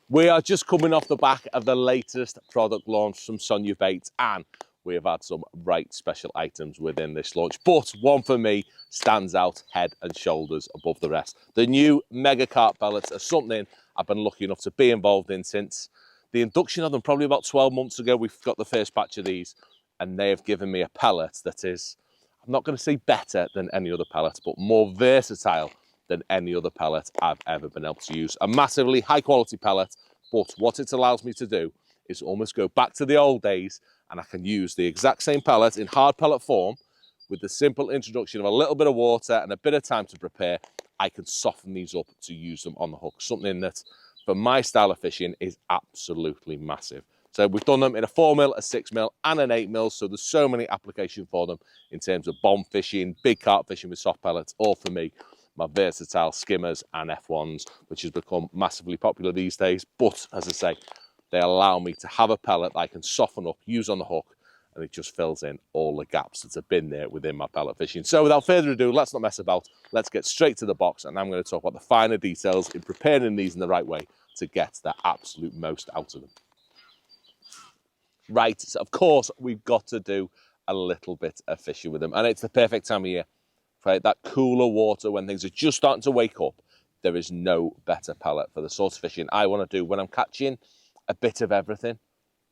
We are just coming off the back of the latest product launch from Sonubaits, and we have had some right special items within this launch. But one for me stands out head and shoulders above the rest. The new Mega Carp Pellets are something I've been lucky enough to be involved in since the induction of them, probably about 12 months ago. We've got the first batch of these, and they have given me a pellet that is, I'm not going to say better than any other pellet, but more versatile than any other pellet I've ever been able to use. A massively high quality pellet, but what it allows me to do is almost go back to the old days, and I can use the exact same pellet in hard pellet form with the simple introduction of a little bit of water and a bit of time to prepare. I can soften these up to use them on the hook, something that for my style of fishing is absolutely massive. So we've done them in a 4mm, a 6mm and an 8mm, so there's so many applications for them in terms of bomb fishing, big carp fishing with soft pellets, or for me, my versatile skimmers and F1s, which has become massively popular these days. But as I say, they allow me to have a pellet that I can soften up, use on the hook, and it just fills in all the gaps that have been there within my pellet fishing. So without further ado, let's not mess about. Let's get straight to the box, and I'm going to talk about the finer details in preparing these in the right way to get the absolute most out of them. Right, so of course, we've got to do a little bit of fishing with them, and it's the perfect time of year. Right, that cooler water when things are just starting to wake up, there is no better pellet for the sort of fishing I want to do when I'm catching a bit of everything.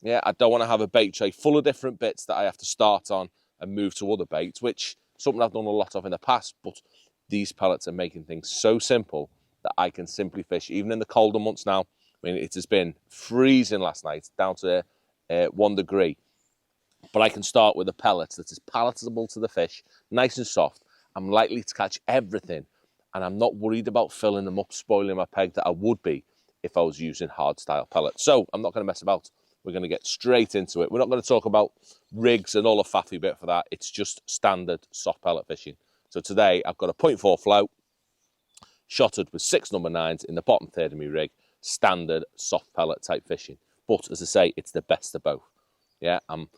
Yeah, I don't want to have a bait tray full of different bits that I have to start on and move to other baits, which something I've done a lot of in the past, but these pellets are making things so simple that I can simply fish, even in the colder months now. I mean, it has been freezing last night, down to 1 degree, but I can start with a pellet that is palatable to the fish, nice and soft. I'm likely to catch everything, and I'm not worried about filling them up, spoiling my peg that I would be if I was using hard style pellets. So I'm not going to mess about. We're going to get straight into it. We're not going to talk about rigs and all the faffy bit for that. It's just standard soft pellet fishing. So today I've got a 0.4 float, shotted with 6 number 9s in the bottom third of my rig, standard soft pellet type fishing. But as I say, it's the best of both. Yeah, I'm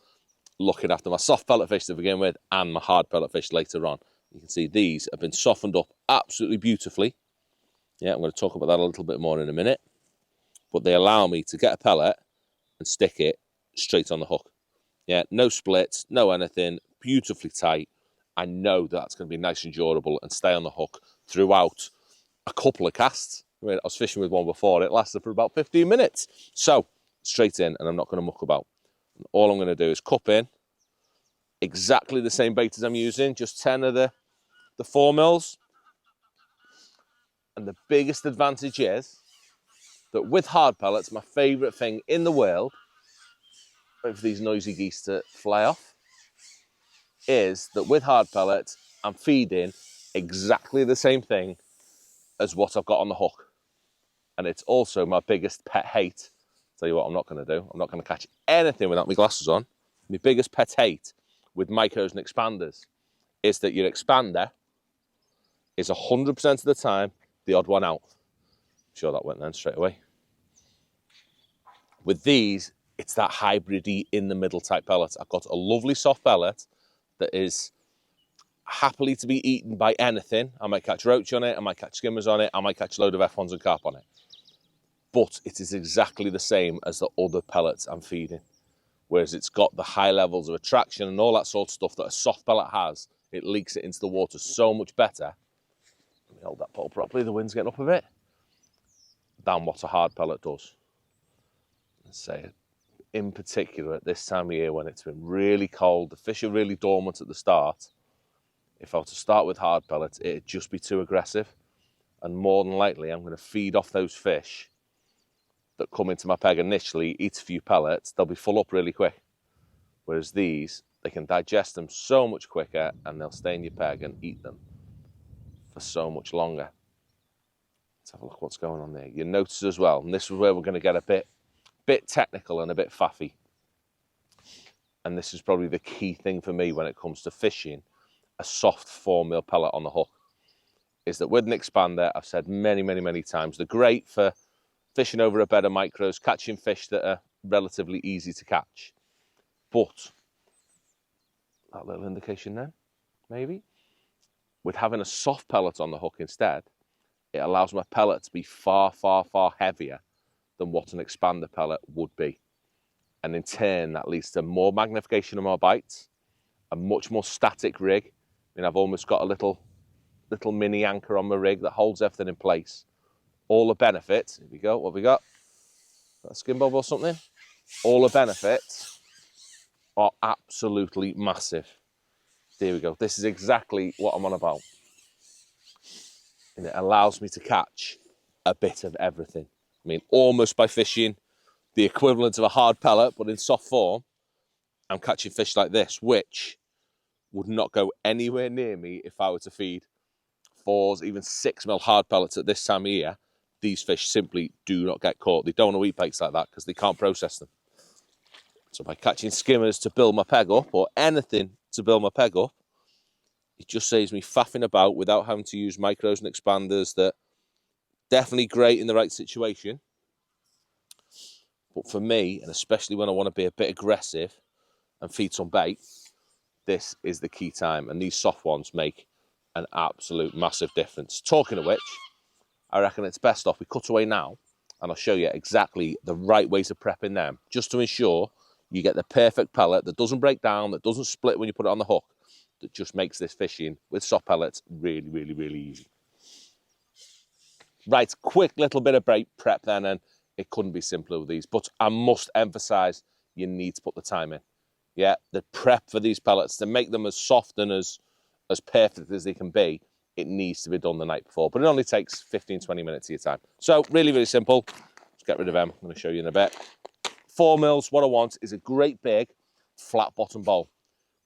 looking after my soft pellet fish to begin with and my hard pellet fish later on. You can see these have been softened up absolutely beautifully. Yeah, I'm going to talk about that a little bit more in a minute. But they allow me to get a pellet and stick it straight on the hook. Yeah, no splits, no anything, beautifully tight. I know that's going to be nice and durable and stay on the hook throughout a couple of casts. I mean, I was fishing with one before, it lasted for about 15 minutes. So, straight in, and I'm not going to muck about. And all I'm going to do is cup in exactly the same bait as I'm using, just 10 of the 4mm. And the biggest advantage is that with hard pellets, my favourite thing in the world, wait for these noisy geese to fly off, is that with hard pellets, I'm feeding exactly the same thing as what I've got on the hook. And it's also my biggest pet hate. Tell you what I'm not going to do. I'm not going to catch anything without my glasses on. My biggest pet hate with micros and expanders is that your expander is 100% of the time the odd one out. I'm sure that went then straight away. With these, it's that hybridy in the middle type pellet. I've got a lovely soft pellet that is happily to be eaten by anything. I might catch roach on it, I might catch skimmers on it, I might catch a load of F1s and carp on it. But it is exactly the same as the other pellets I'm feeding. Whereas it's got the high levels of attraction and all that sort of stuff that a soft pellet has. It leaks it into the water so much better. Let me hold that pole properly, the wind's getting up a bit. Than what a hard pellet does. Let's say, in particular at this time of year when it's been really cold, the fish are really dormant at the start. If I were to start with hard pellets, it'd just be too aggressive. And more than likely, I'm going to feed off those fish that come into my peg initially, eat a few pellets, they'll be full up really quick. Whereas these, they can digest them so much quicker and they'll stay in your peg and eat them for so much longer. Let's have a look what's going on there. You notice as well, and this is where we're going to get a bit technical and a bit faffy. And this is probably the key thing for me when it comes to fishing a soft 4mm pellet on the hook, is that with an expander, I've said many, many, many times, they're great for fishing over a bed of micros, catching fish that are relatively easy to catch. But, that little indication there, maybe, with having a soft pellet on the hook instead, it allows my pellet to be far, far, far heavier than what an expander pellet would be. And in turn, that leads to more magnification of my bites, a much more static rig. I mean, I've almost got a little mini anchor on my rig that holds everything in place. All the benefits, here we go, what have we got? Got a skin bob or something? All the benefits are absolutely massive. There we go. This is exactly what I'm on about. And it allows me to catch a bit of everything. I mean, almost by fishing the equivalent of a hard pellet, but in soft form, I'm catching fish like this, which would not go anywhere near me if I were to feed 4s, even 6mm hard pellets at this time of year. These fish simply do not get caught. They don't want to eat baits like that because they can't process them. So by catching skimmers to build my peg up, or anything to build my peg up, it just saves me faffing about without having to use micros and expanders. That definitely great in the right situation. But for me, and especially when I want to be a bit aggressive and feed some bait, this is the key time. And these soft ones make an absolute massive difference. Talking of which, I reckon it's best off we cut away now, and I'll show you exactly the right ways of prepping them, just to ensure you get the perfect pellet that doesn't break down, that doesn't split when you put it on the hook, that just makes this fishing with soft pellets really, really, really easy. Right, quick little bit of bait prep then, and it couldn't be simpler with these, but I must emphasise you need to put the time in. Yeah, the prep for these pellets, to make them as soft and as perfect as they can be, it needs to be done the night before, but it only takes 15-20 minutes of your time. So really, really simple. Let's get rid of them. I'm going to show you in a bit. 4 mils, what I want is a great big flat bottom bowl.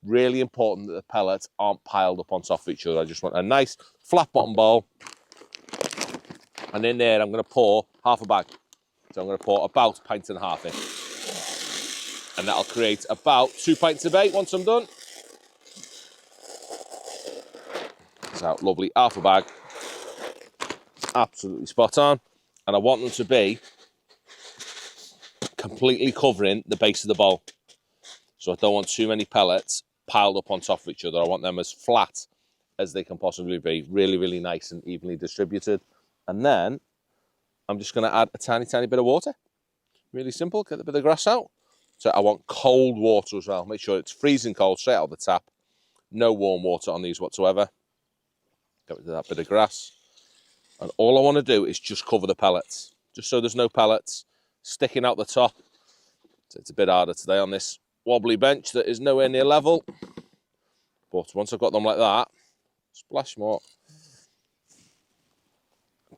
Really important that the pellets aren't piled up on top of each other. I just want a nice flat bottom bowl. And in there, I'm going to pour half a bag. So I'm going to pour about 1.5 pints in. And that'll create about 2 pints of bait once I'm done. So lovely, half a bag. Absolutely spot on. And I want them to be completely covering the base of the bowl. So I don't want too many pellets piled up on top of each other. I want them as flat as they can possibly be. Really, really nice and evenly distributed. And then I'm just going to add a tiny, tiny bit of water. Really simple, get a bit of grass out. So I want cold water as well. Make sure it's freezing cold, straight out of the tap. No warm water on these whatsoever. Get rid of that bit of grass. And all I want to do is just cover the pellets, just so there's no pellets sticking out the top. So it's a bit harder today on this wobbly bench that is nowhere near level. But once I've got them like that, splash more.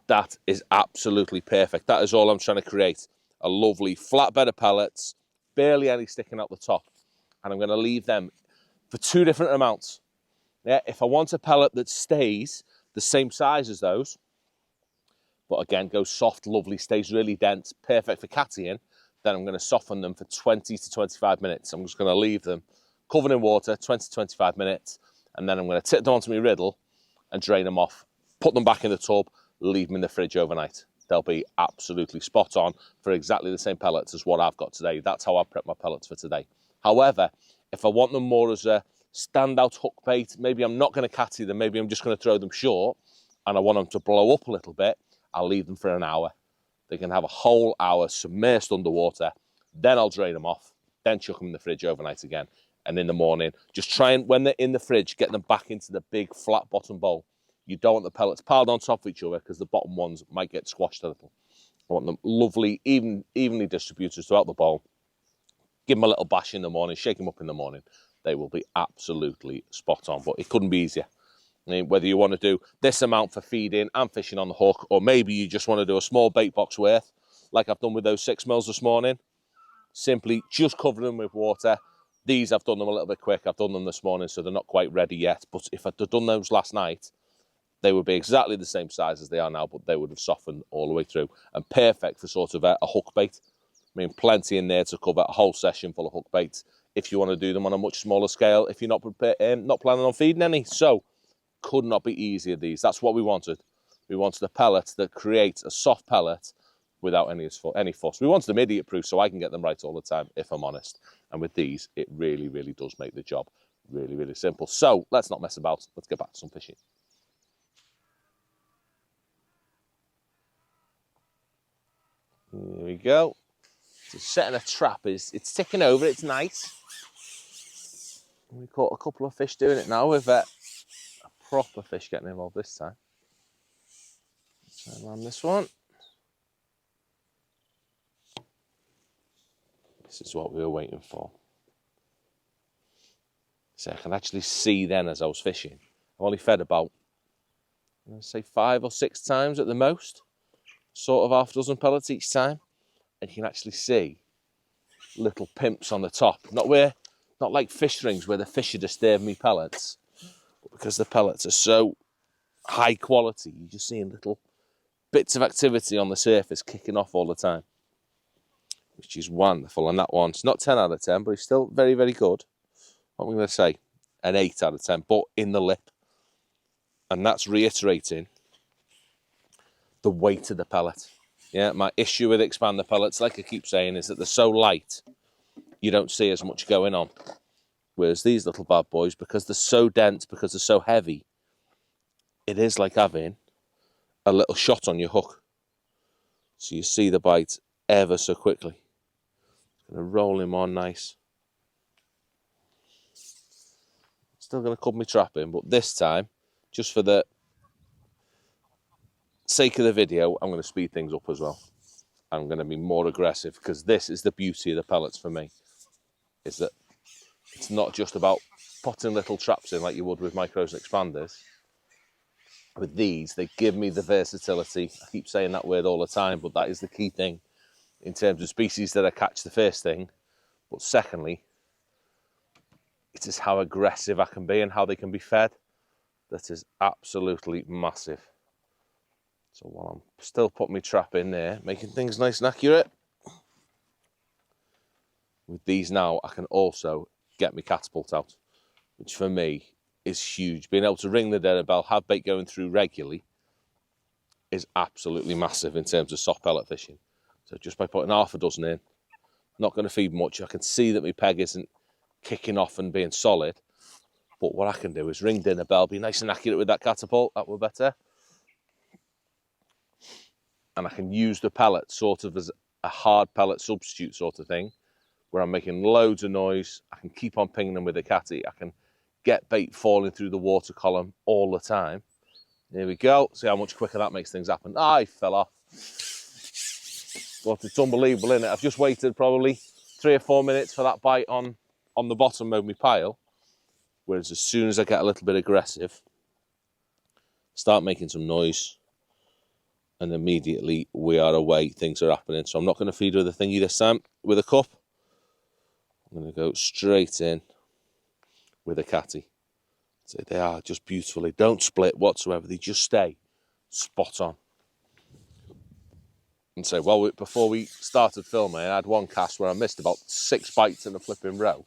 That is absolutely perfect. That is all I'm trying to create. A lovely flat bed of pellets, barely any sticking out the top. And I'm going to leave them for 2 different amounts. Yeah, if I want a pellet that stays the same size as those, but again, goes soft, lovely, stays really dense, perfect for cattying, then I'm going to soften them for 20 to 25 minutes. I'm just going to leave them covered in water, 20 to 25 minutes, and then I'm going to tip them onto my riddle and drain them off, put them back in the tub, leave them in the fridge overnight. They'll be absolutely spot on for exactly the same pellets as what I've got today. That's how I prep my pellets for today. However, if I want them more as a standout hook bait, maybe I'm not going to catty them, maybe I'm just going to throw them short, and I want them to blow up a little bit, I'll leave them for an hour. They can have a whole hour submerged underwater. Then I'll drain them off, then chuck them in the fridge overnight again. And in the morning, just try and, when they're in the fridge, get them back into the big flat bottom bowl. You don't want the pellets piled on top of each other because the bottom ones might get squashed a little. I want them lovely, evenly distributed throughout the bowl. Give them a little bash in the morning, shake them up in the morning. They will be absolutely spot on, but it couldn't be easier. I mean, whether you want to do this amount for feeding and fishing on the hook, or maybe you just want to do a small bait box worth, like I've done with those 6 mils this morning, simply just cover them with water. These, I've done them a little bit quick. I've done them this morning, so they're not quite ready yet. But if I'd done those last night, they would be exactly the same size as they are now, but they would have softened all the way through. And perfect for sort of a hook bait. I mean, plenty in there to cover a whole session full of hook baits if you want to do them on a much smaller scale, if you're not planning on feeding any. So, could not be easier, these. That's what we wanted. We wanted a pellet that creates a soft pellet without any fuss. We wanted them idiot proof so I can get them right all the time, if I'm honest. And with these, it really, really does make the job really, really simple. So let's not mess about. Let's get back to some fishing. Here we go. So setting a trap it's ticking over, it's nice. We caught a couple of fish doing it now with a proper fish getting involved this time. So on this one. This is what we were waiting for. So I can actually see then as I was fishing. I've only fed about, I'm going to say 5 or 6 times at the most. Sort of half a dozen pellets each time. And you can actually see little pimps on the top. Not like fish rings where the fish are disturbing me pellets. But because the pellets are so high quality, you're just seeing little bits of activity on the surface kicking off all the time. Which is wonderful. And that one's not 10 out of 10, but it's still very, very good. What am I going to say? An 8 out of 10, but in the lip. And that's reiterating the weight of the pellet. Yeah, my issue with expander pellets, like I keep saying, is that they're so light, you don't see as much going on. Whereas these little bad boys, because they're so dense, because they're so heavy, it is like having a little shot on your hook. So you see the bite ever so quickly. Going to roll him on nice. Still going to cut my trap in, but this time, just for the sake of the video, I'm going to speed things up as well. I'm going to be more aggressive, because this is the beauty of the pellets for me, is that it's not just about potting little traps in like you would with micros and expanders. With these, they give me the versatility. I keep saying that word all the time, but that is the key thing in terms of species that I catch, the first thing. But secondly, it is how aggressive I can be and how they can be fed. That is absolutely massive. So while I'm still putting my trap in there, making things nice and accurate, with these now, I can also get my catapult out, which for me is huge. Being able to ring the dinner bell, have bait going through regularly, is absolutely massive in terms of soft pellet fishing. So just by putting half a dozen in, not going to feed much. I can see that my peg isn't kicking off and being solid. But what I can do is ring dinner bell, be nice and accurate with that catapult, that were better. And I can use the pellet sort of as a hard pellet substitute sort of thing, where I'm making loads of noise. I can keep on pinging them with the catty. I can get bait falling through the water column all the time. There we go. See how much quicker that makes things happen. Ah, I fell off. But it's unbelievable, isn't it? I've just waited probably 3 or 4 minutes for that bite on the bottom of my pile. Whereas as soon as I get a little bit aggressive, start making some noise, and immediately we are away. Things are happening. So I'm not going to feed with a thingy this time, with a cup. I'm going to go straight in with a catty. So they are just beautiful. They don't split whatsoever. They just stay spot on. And so, well, before we started filming, I had one cast where I missed about 6 bites in a flipping row.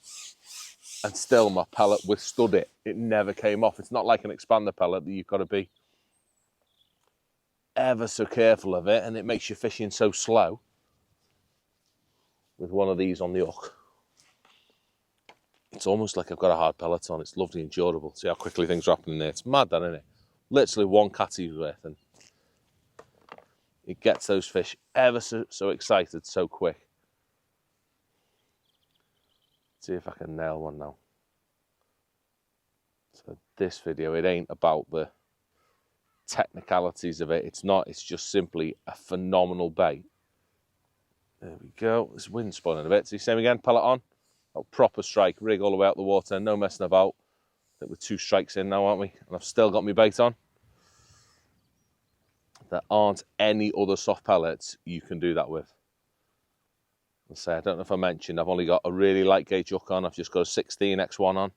And still my pellet withstood it. It never came off. It's not like an expander pellet that you've got to be ever so careful of it, and it makes your fishing so slow. With one of these on the hook, it's almost like I've got a hard pellet on. It's lovely and durable. See how quickly things are happening there. It's mad, that, isn't it? Literally one catty's worth, and it gets those fish ever so excited so quick. See if I can nail one now. So this video, it ain't about the technicalities of it. It's not. It's just simply a phenomenal bait. There we go. This wind's spawning a bit. See, same again, pellet on. Oh, proper strike, rig all the way out the water, no messing about. I think we're 2 strikes in now, aren't we? And I've still got my bait on. There aren't any other soft pellets you can do that with. I don't know if I mentioned, I've only got a really light gauge hook on. I've just got a 16 X1 on.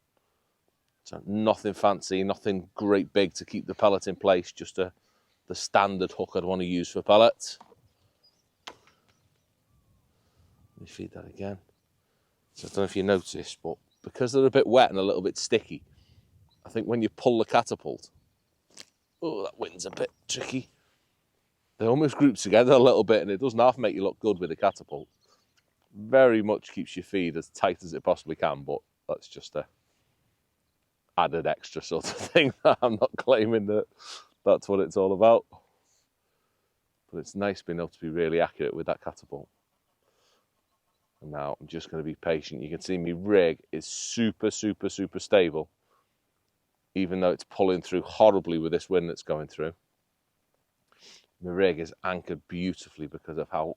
So nothing fancy, nothing great big to keep the pellet in place, just the standard hook I'd want to use for pellets. Let me feed that again. So I don't know if you noticed, but because they're a bit wet and a little bit sticky, I think when you pull the catapult, oh, that wind's a bit tricky. They almost group together a little bit, and it doesn't half make you look good with the catapult. Very much keeps your feed as tight as it possibly can, but that's just a added extra sort of thing. I'm not claiming that that's what it's all about. But it's nice being able to be really accurate with that catapult. And now I'm just going to be patient. You can see my rig is super, super, super stable, even though it's pulling through horribly with this wind that's going through. My rig is anchored beautifully because of how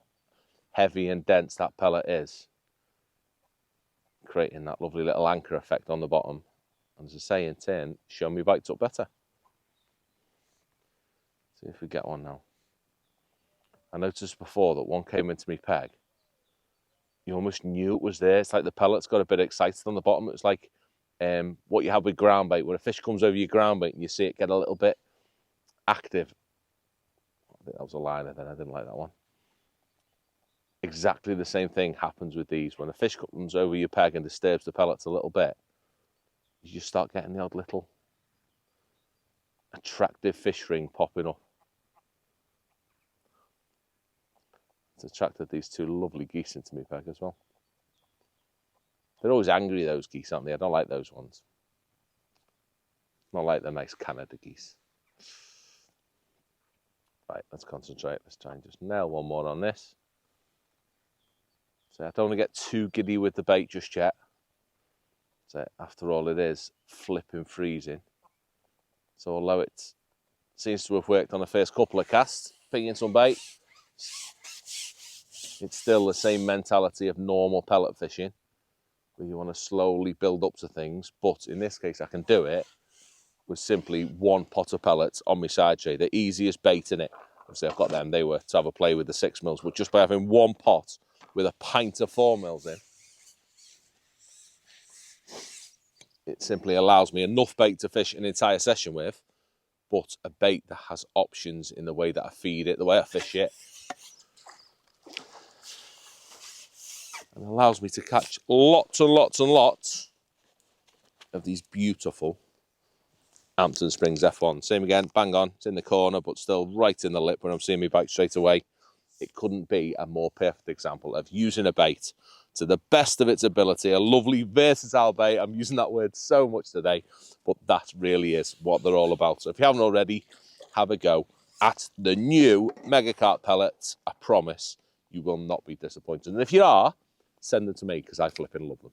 heavy and dense that pellet is, creating that lovely little anchor effect on the bottom. And as I say in turn, show me bites up better. See if we get one now. I noticed before that one came into me peg. You almost knew it was there. It's like the pellet's got a bit excited on the bottom. It's like what you have with ground bait, when a fish comes over your ground bait and you see it get a little bit active. I think that was a liner then, I didn't like that one. Exactly the same thing happens with these. When a fish comes over your peg and disturbs the pellets a little bit, you just start getting the odd little attractive fish ring popping up. It's attracted these two lovely geese into me peg as well. They're always angry, those geese, aren't they? I don't like those ones. Not like the nice Canada geese. Right, let's concentrate. Let's try and just nail one more on this. So I don't want to get too giddy with the bait just yet. So after all, it is flipping freezing. So although it seems to have worked on the first couple of casts, picking some bait, it's still the same mentality of normal pellet fishing, where you want to slowly build up to things. But in this case, I can do it with simply one pot of pellets on my side tray, the easiest bait in it. Obviously, I've got them. They were to have a play with the 6mm, but just by having one pot with a pint of 4mm in, it simply allows me enough bait to fish an entire session with, but a bait that has options in the way that I feed it, the way I fish it, and allows me to catch lots and lots and lots of these beautiful Hampton Springs F1. Same again, bang on, it's in the corner, but still right in the lip when I'm seeing me bite straight away. It couldn't be a more perfect example of using a bait to the best of its ability. A lovely, versatile bait. I'm using that word so much today, but that really is what they're all about. So if you haven't already, have a go at the new Mega Carp Pellets. I promise you will not be disappointed. And if you are, send them to me because I flipping love them.